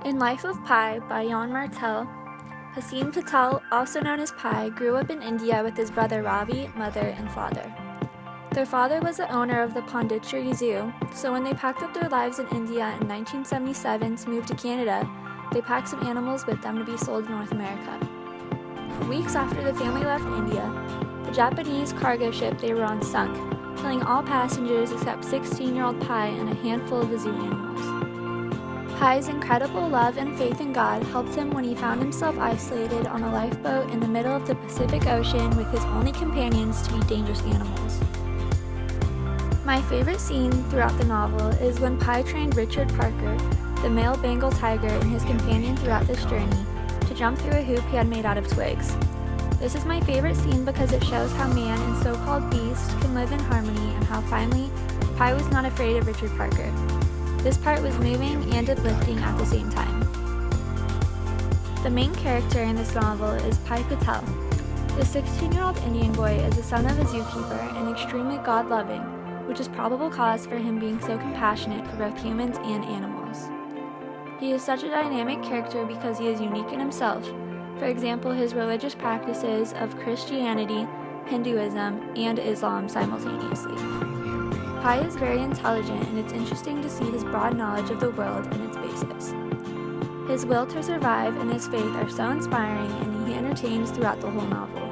In Life of Pi by Jan Martel, Hasim Patel, also known as Pi, grew up in India with his brother Ravi, mother, and father. Their father was the owner of the Pondicherry Zoo, so when they packed up their lives in India in 1977 to move to Canada, they packed some animals with them to be sold in North America. Weeks after the family left India, the Japanese cargo ship they were on sunk, killing all passengers except 16-year-old Pi and a handful of the zoo animals. Pi's incredible love and faith in God helped him when he found himself isolated on a lifeboat in the middle of the Pacific Ocean with his only companions to be dangerous animals. My favorite scene throughout the novel is when Pi trained Richard Parker, the male Bengal tiger, and his companion throughout this journey, to jump through a hoop he had made out of twigs. This is my favorite scene because it shows how man and so-called beast can live in harmony and how finally Pi was not afraid of Richard Parker. This part was moving and uplifting at the same time. The main character in this novel is Pi Patel. The 16-year-old Indian boy is the son of a zookeeper and extremely God-loving, which is probable cause for him being so compassionate for both humans and animals. He is such a dynamic character because he is unique in himself. For example, his religious practices of Christianity, Hinduism, and Islam simultaneously. Pi is very intelligent, and it's interesting to see his broad knowledge of the world and its basis. His will to survive and his faith are so inspiring, and he entertains throughout the whole novel.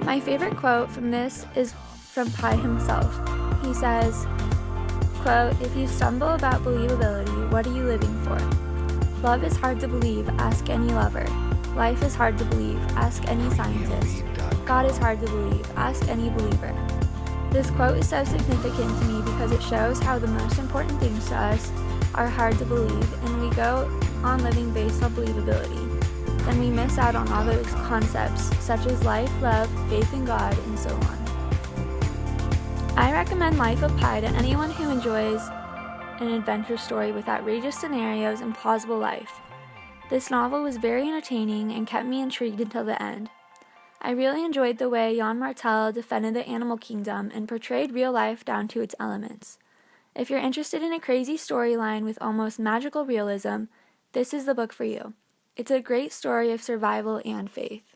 My favorite quote from this is from Pi himself. He says, quote, "If you stumble about believability, what are you living for? Love is hard to believe, ask any lover. Life is hard to believe, ask any scientist. God is hard to believe, ask any believer." This quote is so significant to me because it shows how the most important things to us are hard to believe, and we go on living based on believability. Then we miss out on all those concepts such as life, love, faith in God, and so on. I recommend Life of Pi to anyone who enjoys an adventure story with outrageous scenarios and plausible life. This novel was very entertaining and kept me intrigued until the end. I really enjoyed the way Jan Martel defended the animal kingdom and portrayed real life down to its elements. If you're interested in a crazy storyline with almost magical realism, this is the book for you. It's a great story of survival and faith.